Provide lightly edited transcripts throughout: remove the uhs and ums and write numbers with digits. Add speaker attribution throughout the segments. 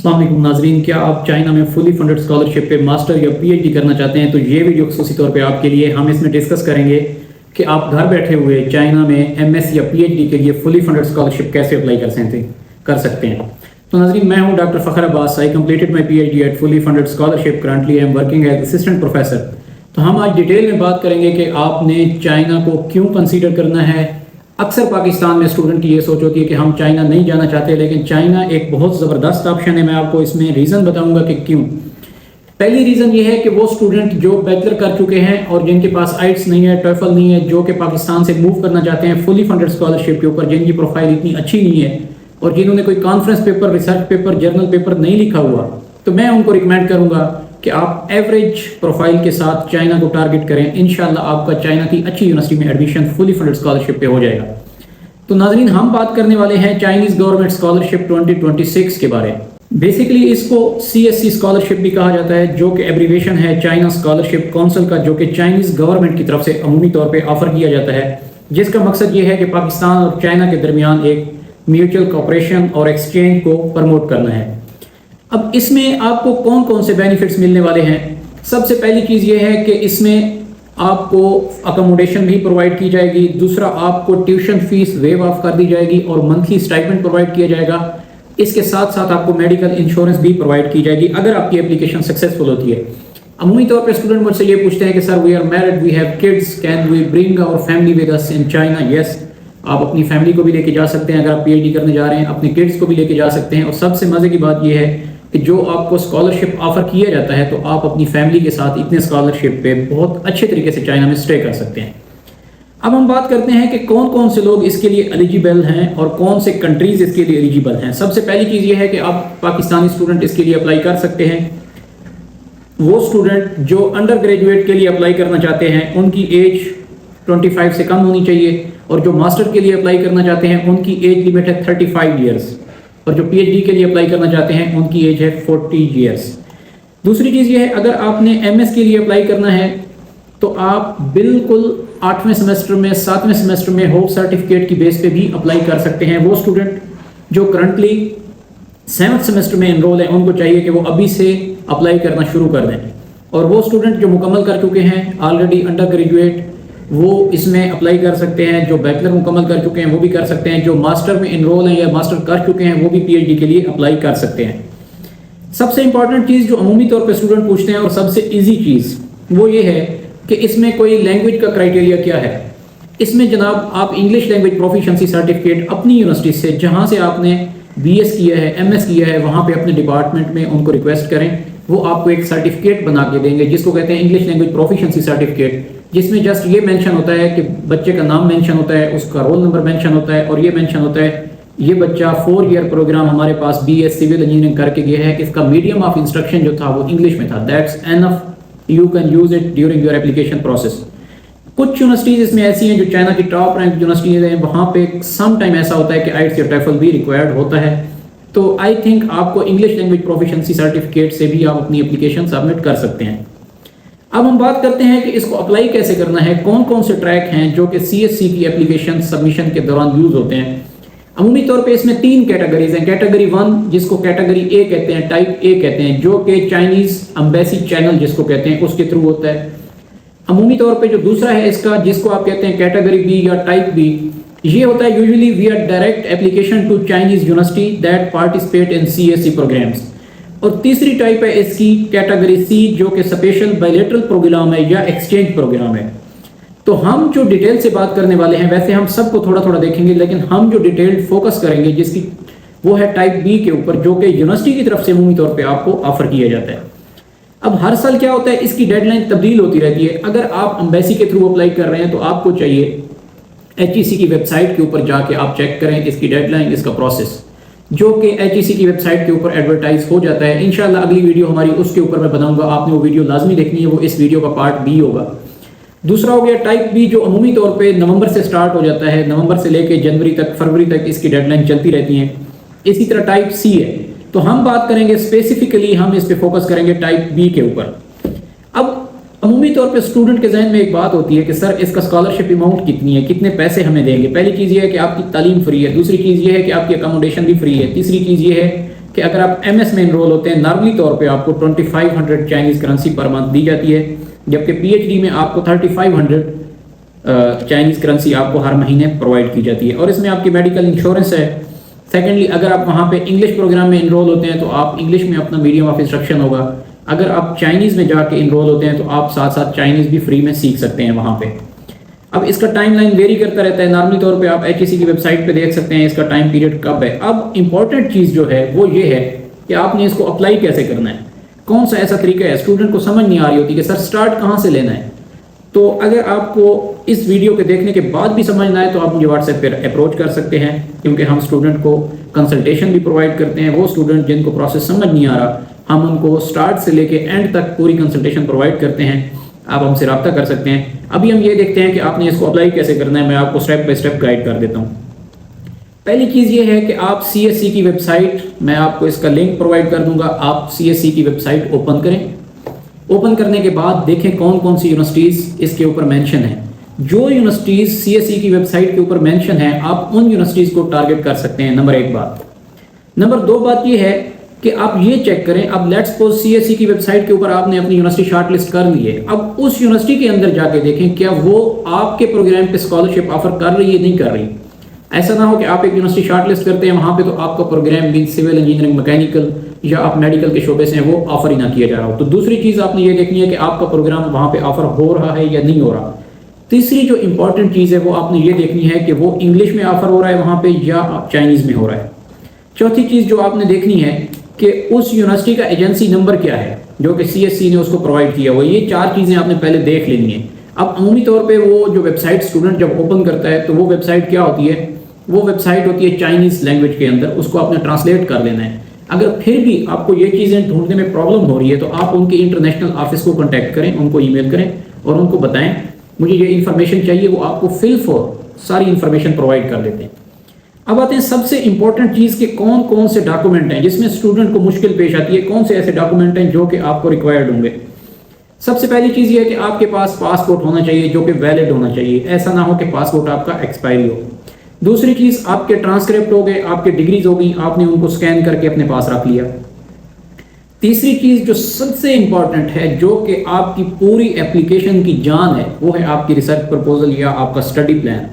Speaker 1: अस्सलाम वालेकुम नाजरीन, क्या आप चाइना में फुली फंडेड स्कॉलरशिप पे मास्टर या पीएचडी करना चाहते हैं तो ये वीडियो खासूसी तौर पे आपके लिए। हम इसमें डिस्कस करेंगे कि आप घर बैठे हुए चाइना में एमएस या पीएचडी के लिए फुली फंडेड स्कॉलरशिप कैसे अप्लाई कर सकते हैं। तो नाजरीन, मैं हूं doctor Fakhar Abbas. I completed my PhD at fully funded scholarship. Currently I am working as assistant professor. तो हम आज डिटेल में बात करेंगे कि आपने चाइना को क्यों कंसीडर करना है। अक्सर पाकिस्तान में स्टूडेंट की ये सोच होती है कि हम चाइना नहीं जाना चाहते, लेकिन चाइना एक बहुत ज़बरदस्त ऑप्शन है। मैं आपको इसमें रीज़न बताऊंगा कि क्यों। पहली रीज़न ये है कि वो स्टूडेंट जो बैचलर कर चुके हैं और जिनके पास आइट्स नहीं है, टॉफल नहीं है, जो कि पाकिस्तान से मूव करना चाहते हैं फुली फंडेड स्कॉलरशिप के ऊपर, जिनकी प्रोफाइल इतनी अच्छी नहीं है और जिन्होंने कोई conference paper, research paper, journal paper नहीं लिखा हुआ, तो मैं उनको रिकमेंड करूंगा कि आप एवरेज प्रोफाइल के साथ चाइना को टारगेट करें। इंशाल्लाह आपका चाइना की अच्छी यूनिवर्सिटी में एडमिशन फुली फंडेड स्कॉलरशिप पे हो जाएगा। तो नाजरीन, हम बात करने वाले हैं चाइनीज गवर्नमेंट स्कॉलरशिप 2026 के बारे में। बेसिकली इसको CSC स्कॉलरशिप भी कहा जाता है, जो कि एब्रीविएशन है चाइना स्कॉलरशिप काउंसिल का, जो कि चाइनीज गवर्नमेंट की तरफ से अमूमी तौर पे ऑफर किया जाता है, जिसका मकसद ये है कि पाकिस्तान और चाइना के दरमियान एक म्यूचुअल कोऑपरेशन और एक्सचेंज को प्रमोट करना है। अब इसमें आपको कौन कौन से बेनिफिट्स मिलने वाले हैं। सबसे पहली चीज़ ये है कि इसमें आपको अकोमोडेशन भी प्रोवाइड की जाएगी। दूसरा, आपको ट्यूशन फीस वेव ऑफ कर दी जाएगी और मंथली स्टाइपेंड प्रोवाइड किया जाएगा। इसके साथ साथ आपको मेडिकल इंश्योरेंस भी प्रोवाइड की जाएगी अगर आपकी एप्लीकेशन सक्सेसफुल होती है। अमूमी तौर पे स्टूडेंट मुझसे ये पूछते हैं कि sir, we are married, we have kids, can we bring our family with us in China. Yes, आप अपनी फैमिली को भी लेके जा सकते हैं। अगर आप PhD करने जा रहे हैं, अपने किड्स को भी लेके जा सकते हैं। और सबसे मज़े की बात यह है कि जो आपको स्कॉलरशिप ऑफर किया जाता है, तो आप अपनी फैमिली के साथ इतने स्कॉलरशिप पे बहुत अच्छे तरीके से चाइना में स्टे कर सकते हैं। अब हम बात करते हैं कि कौन कौन से लोग इसके लिए एलिजिबल हैं और कौन से कंट्रीज इसके लिए एलिजिबल हैं। सबसे पहली चीज़ ये है कि आप पाकिस्तानी स्टूडेंट इसके लिए अप्लाई कर सकते हैं। वो स्टूडेंट जो अंडर ग्रेजुएट के लिए अप्लाई करना चाहते हैं, उनकी एज 25 से कम होनी चाहिए, और जो मास्टर के लिए अप्लाई करना चाहते हैं उनकी एज लिमिट है 35 ईयर्स, और जो PhD के लिए अप्लाई करना चाहते हैं उनकी एज है 40 ईयर्स। दूसरी चीज़ ये है, अगर आपने MS के लिए अप्लाई करना है तो आप बिल्कुल 8वें सेमेस्टर में, 7वें सेमेस्टर में होप सर्टिफिकेट की बेस पे भी अप्लाई कर सकते हैं। वो स्टूडेंट जो करंटली 7th सेमेस्टर में एनरोल है, उनको चाहिए कि वो अभी से अप्लाई करना शुरू कर दें। और वो स्टूडेंट जो मुकम्मल कर चुके हैं ऑलरेडी अंडर ग्रेजुएट, वो इसमें अप्लाई कर सकते हैं। जो बैचलर मुकम्मल कर चुके हैं वो भी कर सकते हैं। जो मास्टर में इनरोल हैं या मास्टर कर चुके हैं वो भी PhD के लिए अप्लाई कर सकते हैं। सबसे इंपॉर्टेंट चीज़ जो अमूमी तौर पे स्टूडेंट पूछते हैं और सबसे इजी चीज़ वो ये है कि इसमें कोई लैंग्वेज का क्राइटेरिया क्या है। इसमें जनाब आप इंग्लिश लैंग्वेज प्रोफिशिएंसी सर्टिफिकेट अपनी यूनिवर्सिटी से, जहाँ से आपने BS किया है, MS किया है, वहाँ पे अपने डिपार्टमेंट में उनको रिक्वेस्ट करें। वो आपको एक सर्टिफिकेट बना के देंगे जिसको कहते हैं इंग्लिश लैंग्वेज प्रोफिशिएंसी सर्टिफिकेट, जिसमें जस्ट ये मेंशन होता है कि बच्चे का नाम मेंशन होता है, उसका रोल नंबर मेंशन होता है, और ये मेंशन होता है ये बच्चा 4 ईयर प्रोग्राम हमारे पास BS सिविल इंजीनियरिंग करके गया है। इसका मीडियम ऑफ इंस्ट्रक्शन जो था वो इंग्लिश में था। That's enough, you can use it during your application process. कुछ यूनिवर्सिटीज इसमें ऐसी हैं जो चाइना की टॉप रैंक यूनिवर्सिटीज हैं, वहाँ पे सम टाइम ऐसा होता है कि आइट्स या टॉफल भी रिक्वायर्ड होता है। तो आई थिंक आपको इंग्लिश लैंग्वेज प्रोफिशिएंसी सर्टिफिकेट से भी आप अपनी एप्लीकेशन सबमिट कर सकते हैं। अब हम बात करते हैं कि इसको अप्लाई कैसे करना है, कौन कौन से ट्रैक हैं जो कि CSC की एप्लीकेशन सबमिशन के दौरान यूज होते हैं। अमूमी तौर पे इसमें 3 कैटेगरीज हैं। कैटेगरी 1 जिसको कैटेगरी A कहते हैं, टाइप A कहते हैं, जो कि चाइनीज एम्बेसी चैनल जिसको कहते हैं उसके थ्रू होता है। अमूमी तौर पे जो दूसरा है इसका, जिसको आप कहते हैं कैटेगरी B या टाइप B, ये होता है usually we are direct application to Chinese university that participate in CSC programmes. और तीसरी टाइप है इसकी कैटेगरी C, जो कि स्पेशल बायलैटरल प्रोग्राम है या एक्सचेंज प्रोग्राम है। तो हम जो डिटेल से बात करने वाले हैं, वैसे हम सबको थोड़ा थोड़ा देखेंगे, लेकिन हम जो डिटेल्ड फोकस करेंगे जिसकी वो है टाइप B के ऊपर, जो कि यूनिवर्सिटी की तरफ से अमूमी तौर पे आपको ऑफर किया जाता है। अब हर साल क्या होता है, इसकी डेडलाइन तब्दील होती रहती है। अगर आप एम्बेसी के थ्रू अप्लाई कर रहे हैं तो आपको चाहिए HEC की वेबसाइट के ऊपर जाके आप चेक करें इसकी डेडलाइन, इसका प्रोसेस, जो कि HEC की वेबसाइट के ऊपर एडवर्टाइज हो जाता है। इंशाल्लाह अगली वीडियो हमारी उसके ऊपर मैं बताऊंगा, आपने वो वीडियो लाजमी देखनी है, वो इस वीडियो का पार्ट B होगा। दूसरा हो गया टाइप B, जो अमूमी तौर पे नवंबर से स्टार्ट हो जाता है, नवंबर से लेके जनवरी तक, फरवरी तक इसकी डेडलाइन चलती रहती है। इसी तरह टाइप C है। तो हम बात करेंगे स्पेसिफिकली, हम इस पे फोकस करेंगे टाइप B के ऊपर। अब अमूमी तौर पे स्टूडेंट के जहन में एक बात होती है कि सर इसका स्कॉलरशिप अमाउंट कितनी है, कितने पैसे हमें देंगे। पहली चीज़ ये है कि आपकी तालीम फ्री है, दूसरी चीज़ ये है कि आपकी अकोमोडेशन भी फ्री है, तीसरी चीज़ ये है कि अगर आप MS में इनरोल होते हैं नॉर्मली तौर पे आपको 2500 चाइनीज़ करेंसी पर मंथ दी जाती है, जबकि PhD में आपको 3500 चाइनीज़ करेंसी आपको हर महीने प्रोवाइड की जाती है और इसमें आपकी मेडिकल इंश्योरेंस है। सेकेंडली, अगर आप वहाँ पे इंग्लिश प्रोग्राम में इनरोल होते हैं तो आप इंग्लिश में अपना मीडियम ऑफ इंस्ट्रक्शन होगा। अगर आप चाइनीज़ में जाके इनरोल होते हैं तो आप साथ साथ चाइनीज़ भी फ्री में सीख सकते हैं वहाँ पे। अब इसका टाइमलाइन वेरी करता रहता है। नॉर्मली तौर पे आप HEC की वेबसाइट पे देख सकते हैं इसका टाइम पीरियड कब है। अब इंपॉर्टेंट चीज़ जो है वो ये है कि आपने इसको अप्लाई कैसे करना है, कौन सा ऐसा तरीका है। स्टूडेंट को समझ नहीं आ रही होती कि सर स्टार्ट कहाँ से लेना है। तो अगर आपको इस वीडियो के देखने के बाद भी समझना है तो आप मुझे व्हाट्सएप पर अप्रोच कर सकते हैं, क्योंकि हम स्टूडेंट को कंसल्टेशन भी प्रोवाइड करते हैं। वो स्टूडेंट जिनको प्रोसेस समझ नहीं आ रहा, हम उनको स्टार्ट से लेके एंड तक पूरी कंसल्टेशन प्रोवाइड करते हैं। आप हमसे रब्ता कर सकते हैं। अभी हम ये देखते हैं कि आपने इसको अप्लाई कैसे करना है। मैं आपको स्टेप बाय स्टेप गाइड कर देता हूँ। पहली चीज़ ये है कि आप CSE की वेबसाइट, मैं आपको इसका लिंक प्रोवाइड कर दूंगा, आप CSE की वेबसाइट ओपन करें। ओपन करने के बाद देखें कौन कौन सी यूनिवर्सिटीज़ इसके ऊपर मेंशन है। जो यूनिवर्सिटीज़ CSE की वेबसाइट के ऊपर मेंशन है आप उन यूनिवर्सिटीज़ को टारगेट कर सकते हैं। नंबर 1 बात। नंबर 2 बात ये है कि आप ये चेक करें, अब लेट्स सपोज CSE की वेबसाइट के ऊपर आपने अपनी यूनिवर्सिटी शॉर्टलिस्ट कर ली है। अब उस यूनिवर्सिटी के अंदर जाके देखें क्या वो आपके प्रोग्राम पे स्कॉलरशिप ऑफर कर रही है, नहीं कर रही। ऐसा ना हो कि आप एक यूनिवर्सिटी शॉर्टलिस्ट करते हैं वहाँ पे तो आपका प्रोग्राम भी सिविल इंजीनियरिंग, मैकेनिकल या आप मेडिकल के शोबे से हैं वो ऑफर ही ना किया जा रहा हो। तो दूसरी चीज़ आपने ये देखनी है कि आपका प्रोग्राम वहाँ पे ऑफर हो रहा है या नहीं हो रहा। तीसरी जो इंपॉर्टेंट चीज़ है वो आपने ये देखनी है कि वो इंग्लिश में ऑफर हो रहा है वहाँ पे या चाइनीज़ में हो रहा है। चौथी चीज़ जो आपने देखनी है कि उस यूनिवर्सिटी का एजेंसी नंबर क्या है जो कि CSE ने उसको प्रोवाइड किया हुआ। ये 4 चीज़ें आपने पहले देख लेनी है। अब अमूमी तौर पे वो जो वेबसाइट स्टूडेंट जब ओपन करता है तो वो वेबसाइट क्या होती है, वो वेबसाइट होती है चाइनीज़ लैंग्वेज के अंदर, उसको आपने ट्रांसलेट कर लेना है। अगर फिर भी आपको ये चीज़ें ढूंढने में प्रॉब्लम हो रही है तो आप उनके इंटरनेशनल ऑफिस को कॉन्टैक्ट करें, उनको ईमेल करें और उनको बताएं मुझे ये इन्फॉर्मेशन चाहिए। वो आपको फिल फॉर सारी इन्फॉर्मेशन प्रोवाइड कर देते हैं। अब आते हैं सबसे इंपॉर्टेंट चीज़ के कौन कौन से डॉक्यूमेंट हैं जिसमें स्टूडेंट को मुश्किल पेश आती है, कौन से ऐसे डॉक्यूमेंट हैं जो कि आपको रिक्वायर्ड होंगे। सबसे पहली चीज़ ये है कि आपके पास पासपोर्ट होना चाहिए जो कि वैलिड होना चाहिए। ऐसा ना हो कि पासपोर्ट आपका एक्सपायरी हो। दूसरी चीज़ आपके ट्रांसक्रिप्ट हो गए, आपके डिग्रीज हो गई, आपने उनको स्कैन करके अपने पास रख लिया। तीसरी चीज़ जो सबसे इंपॉर्टेंट है जो कि आपकी पूरी एप्लीकेशन की जान है वो है आपकी रिसर्च प्रपोजल या आपका स्टडी प्लान।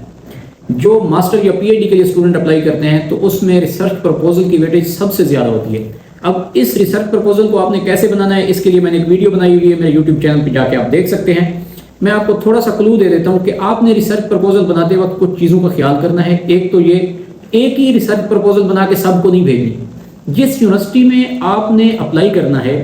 Speaker 1: जो मास्टर या PhD के लिए स्टूडेंट अप्लाई करते हैं तो उसमें रिसर्च प्रपोजल की वेटेज सबसे ज़्यादा होती है। अब इस रिसर्च प्रपोजल को आपने कैसे बनाना है इसके लिए मैंने एक वीडियो बनाई हुई है, मेरे YouTube चैनल पे जाके आप देख सकते हैं। मैं आपको थोड़ा सा क्लू दे देता हूँ कि आपने रिसर्च प्रपोजल बनाते वक्त कुछ चीज़ों का ख्याल करना है। एक तो ये, एक ही रिसर्च प्रपोजल बना के सबको नहीं भेजनी। जिस यूनिवर्सिटी में आपने अप्लाई करना है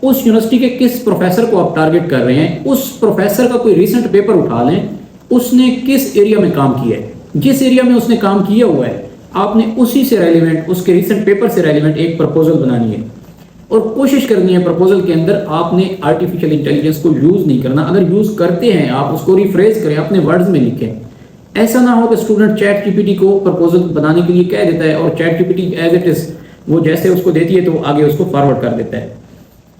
Speaker 1: उस यूनिवर्सिटी के किस प्रोफेसर को आप टारगेट कर रहे हैं, उस प्रोफेसर का कोई रिसेंट पेपर उठा लें, उसने किस एरिया में काम किया है, जिस एरिया में उसने काम किया हुआ है आपने उसी से रेलिवेंट, उसके रिसेंट पेपर से रेलिवेंट एक प्रपोजल बनानी है और कोशिश करनी है प्रपोजल के अंदर आपने आर्टिफिशियल इंटेलिजेंस को यूज़ नहीं करना। अगर यूज़ करते हैं आप उसको रिफ्रेश करें, अपने वर्ड्स में लिखें। ऐसा ना हो कि स्टूडेंट ChatGPT को प्रपोजल बनाने के लिए कह देता है और ChatGPT एज इट इज़ वो जैसे उसको देती है तो वो आगे उसको फॉरवर्ड कर देता है।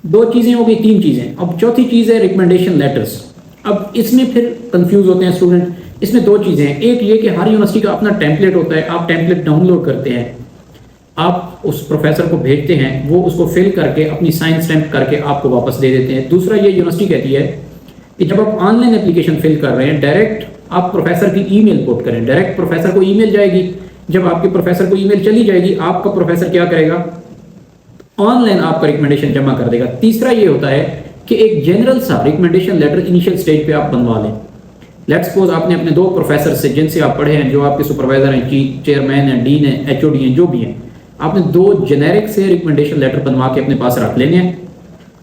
Speaker 1: 2 चीज़ें हो गई, 3 चीज़ें। अब चौथी चीज़ है रिकमेंडेशन लेटर्स। अब इसमें फिर कंफ्यूज होते हैं स्टूडेंट। इसमें 2 चीज़ें हैं। एक ये कि हर यूनिवर्सिटी का अपना टेम्पलेट होता है, आप टेम्पलेट डाउनलोड करते हैं, आप उस प्रोफेसर को भेजते हैं, वो उसको फिल करके अपनी साइन स्टैम्प करके आपको वापस दे देते हैं। दूसरा ये यूनिवर्सिटी कहती है कि जब आप ऑनलाइन एप्लीकेशन फिल कर रहे हैं डायरेक्ट आप प्रोफेसर की ईमेल पुट करें, डायरेक्ट प्रोफेसर को ईमेल जाएगी। जब आपके प्रोफेसर को ईमेल चली जाएगी आपका प्रोफेसर क्या करेगा, ऑनलाइन आपका रिकमेंडेशन जमा कर देगा। तीसरा ये होता है कि एक जनरल सा रिकमेंडेशन लेटर इनिशियल स्टेज पे आप बनवा लें। लेट्स सपोज आपने अपने 2 प्रोफेसर से जिनसे आप पढ़े हैं, जो आपके सुपरवाइजर हैं, चेयरमैन हैं, डीन हैं, HOD हैं, जो भी हैं, आपने 2 जेनेरिक से रिकमेंडेशन लेटर बनवा के अपने पास रख लेने हैं।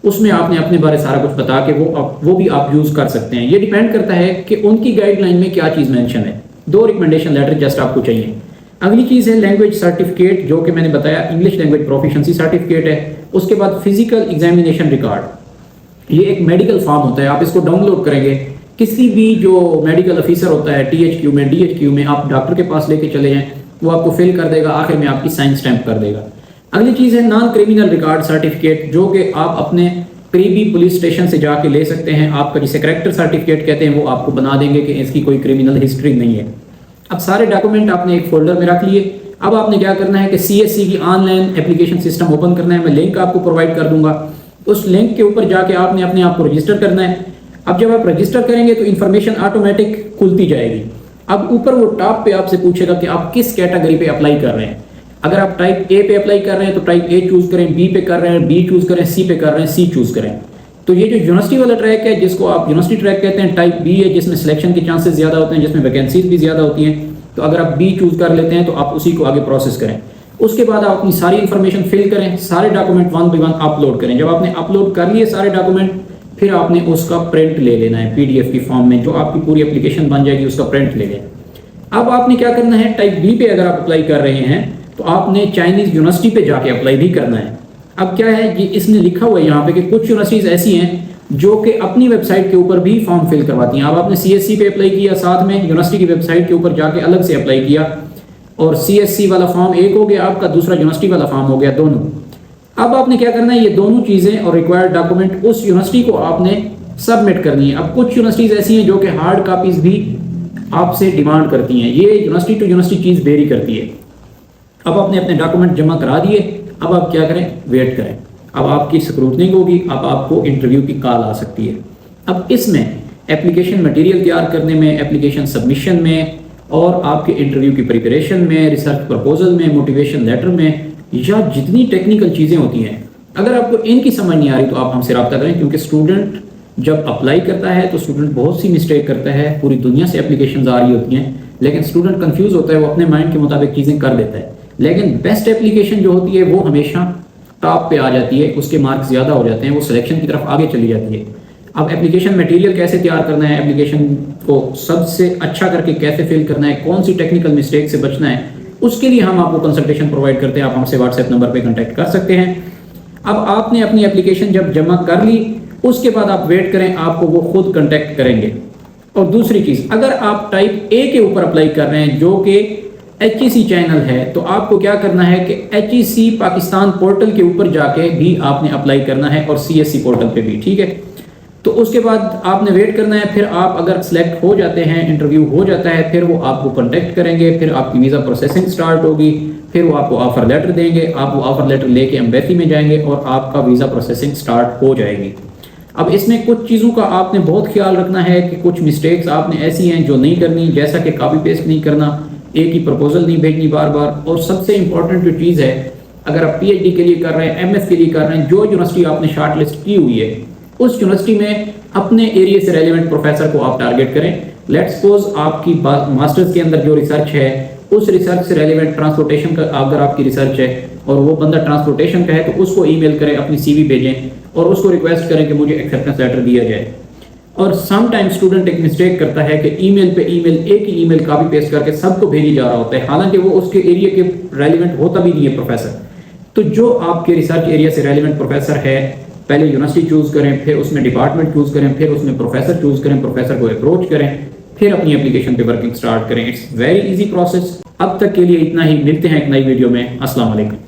Speaker 1: उसमें आपने अपने बारे सारा कुछ बता के वो भी आप यूज़ कर सकते हैं। ये डिपेंड करता है कि उनकी गाइडलाइन में क्या चीज़ मेंशन है। 2 रिकमेंडेशन लेटर जस्ट आपको चाहिए। अगली चीज़ है लैंग्वेज सर्टिफिकेट, जो कि मैंने बताया इंग्लिश लैंग्वेज प्रोफिशिएंसी सर्टिफिकेट है। उसके बाद फिजिकल एग्जामिनेशन रिकॉर्ड, ये एक मेडिकल फॉर्म होता है, आप इसको डाउनलोड करेंगे। किसी भी जो मेडिकल ऑफिसर होता है THQ में, DHQ में, आप डॉक्टर के पास लेके चले जाएं, वो आपको फिल कर देगा, आखिर में आपकी साइन स्टैम्प कर देगा। अगली चीज़ है नॉन क्रिमिनल रिकॉर्ड सर्टिफिकेट, जो कि आप अपने करीबी पुलिस स्टेशन से जाके ले सकते हैं। आपका जिसे करेक्टर सर्टिफिकेट कहते हैं वो आपको बना देंगे कि इसकी कोई क्रिमिनल हिस्ट्री नहीं है। अब सारे डॉक्यूमेंट आपने एक फोल्डर में रख लिए। अब आपने क्या करना है कि CSC की ऑनलाइन एप्लीकेशन सिस्टम ओपन करना है। मैं लिंक आपको प्रोवाइड कर दूंगा, उस लिंक के ऊपर जाके आपने अपने आप को रजिस्टर करना है। अब जब आप रजिस्टर करेंगे तो इन्फॉर्मेशन ऑटोमेटिक खुलती जाएगी। अब ऊपर वो टॉप पे आपसे पूछेगा कि आप किस कैटेगरी पे अप्लाई कर रहे हैं। अगर आप टाइप ए पे अप्लाई कर रहे हैं तो टाइप ए चूज करें, बी पे कर रहे हैं बी चूज करें, सी पे कर रहे हैं सी चूज करें। तो ये जो यूनिवर्सिटी वाला ट्रैक है, जिसको आप यूनिवर्सिटी ट्रैक कहते हैं, टाइप बी है, जिसमें सिलेक्शन के चांसेस ज्यादा होते हैं, जिसमें वैकेंसीज भी ज्यादा होती हैं। तो अगर आप बी चूज कर लेते हैं तो आप उसी को आगे प्रोसेस करें। उसके बाद आप अपनी सारी इंफॉर्मेशन फिल करें, सारे डॉक्यूमेंट 1 बाय 1 अपलोड करें। जब आपने अपलोड कर लिए सारे डॉक्यूमेंट, फिर आपने उसका प्रिंट ले लेना है PDF की फॉर्म में, जो आपकी पूरी एप्लीकेशन बन जाएगी उसका प्रिंट ले लें। अब आपने क्या करना है, टाइप बी पे अगर आप अप्लाई कर रहे हैं तो आपने चाइनीज यूनिवर्सिटी पे जाके अप्लाई भी करना है। अब क्या है, ये इसने लिखा हुआ है यहाँ पे कि कुछ यूनिवर्सिटीज ऐसी हैं जो कि अपनी वेबसाइट के ऊपर भी फॉर्म फिल करवाती हैं। अब आपने CSC पे अप्लाई किया, साथ में यूनिवर्सिटी की वेबसाइट के ऊपर जाके अलग से अप्लाई किया, और CSC वाला फॉर्म एक हो गया आपका, दूसरा यूनिवर्सिटी वाला फॉर्म हो गया, दोनों। अब आपने क्या करना है, ये दोनों चीजें और रिक्वायर्ड डॉक्यूमेंट उस यूनिवर्सिटी को आपने सबमिट करनी है। अब कुछ यूनिवर्सिटीज ऐसी हैं जो कि हार्ड कॉपीज भी आपसे डिमांड करती हैं, ये यूनिवर्सिटी टू यूनिवर्सिटी चीज वेरी करती है। अब आपने अपने डॉक्यूमेंट जमा करा दिए, अब आप क्या करें, वेट करें। अब आपकी स्क्रूटनिंग होगी, अब आपको इंटरव्यू की कॉल आ सकती है। अब इसमें एप्लीकेशन मटेरियल तैयार करने में, एप्लीकेशन सबमिशन में, और आपके इंटरव्यू की प्रिपरेशन में, रिसर्च प्रपोजल में, मोटिवेशन लेटर में, या जितनी टेक्निकल चीज़ें होती हैं, अगर आपको इनकी समझ नहीं आ रही तो आप हमसे रब्ता करें। क्योंकि स्टूडेंट जब अप्लाई करता है तो स्टूडेंट बहुत सी मिस्टेक करता है, पूरी दुनिया से एप्लीकेशन आ रही होती हैं, लेकिन स्टूडेंट कंफ्यूज होता है, वो अपने माइंड के मुताबिक चीज़ें कर देता है। लेकिन बेस्ट एप्लीकेशन जो होती है वो हमेशा टॉप पे आ जाती है, उसके मार्क्स ज़्यादा हो जाते हैं, वो सिलेक्शन की तरफ आगे चली जाती है। अब एप्लीकेशन मटेरियल कैसे तैयार करना है, एप्लीकेशन को सबसे अच्छा करके कैसे फिल करना है, कौन सी टेक्निकल मिस्टेक से बचना है, उसके लिए हम आपको कंसल्टेशन प्रोवाइड करते हैं। आप हमसे WhatsApp नंबर पे कांटेक्ट कर सकते हैं। अब आपने अपनी एप्लीकेशन जब जमा कर ली, उसके बाद आप वेट करें, आपको वो खुद कांटेक्ट करेंगे। और दूसरी चीज़, अगर आप टाइप ए के ऊपर अप्लाई कर रहे हैं जो कि HEC चैनल है, तो आपको क्या करना है कि HEC पाकिस्तान पोर्टल के ऊपर जाके भी आपने अप्लाई करना है, और CSC पोर्टल पे भी, ठीक है। तो उसके बाद आपने वेट करना है, फिर आप अगर सिलेक्ट हो जाते हैं, इंटरव्यू हो जाता है, फिर वो आपको कांटेक्ट करेंगे, फिर आपकी वीज़ा प्रोसेसिंग स्टार्ट होगी, फिर वो आपको ऑफर लेटर देंगे, आप वो ऑफर लेटर लेके एम्बेसी में जाएंगे और आपका वीज़ा प्रोसेसिंग स्टार्ट हो जाएगी। अब इसमें कुछ चीज़ों का आपने बहुत ख्याल रखना है कि कुछ मिस्टेक्स आपने ऐसी हैं जो नहीं करनी, जैसा कि कॉपी पेस्ट नहीं करना, एक ही प्रपोजल नहीं भेजनी बार बार, और सबसे इंपॉर्टेंट जो चीज़ है, अगर आप PhD के लिए कर रहे हैं, MS के लिए कर रहे हैं, जो यूनिवर्सिटी आपने शॉर्ट लिस्ट की हुई है, उस यूनिवर्सिटी में अपने एरिया से रेलिवेंट प्रोफेसर को आप टारगेट करें। लेट्स सपोज आपकी मास्टर्स के अंदर जो रिसर्च है, उस रिसर्च से रेलिवेंट ट्रांसपोर्टेशन का अगर आपकी रिसर्च है और वो बंदा ट्रांसपोर्टेशन का है, तो उसको ईमेल करें, अपनी CV भेजें और उसको रिक्वेस्ट करें कि मुझे एक्सेप्टेंस लेटर दिया जाए। और सम टाइम स्टूडेंट एक मिस्टेक करता है कि ईमेल पे ईमेल, एक ही ईमेल कॉपी पेस्ट करके सबको भेजी जा रहा होता है, हालांकि वो उसके एरिया के रेलिवेंट होता भी नहीं है प्रोफेसर। तो जो आपके रिसर्च एरिया से रेलिवेंट प्रोफेसर है, पहले यूनिवर्सिटी चूज करें, फिर उसमें डिपार्टमेंट चूज करें, फिर उसमें प्रोफेसर चूज करें, प्रोफेसर को अप्रोच करें, फिर अपनी एप्लीकेशन पे वर्किंग स्टार्ट करें। It's very easy process. अब तक के लिए इतना ही, मिलते हैं एक नई वीडियो में। अस्सलाम वालेकुम।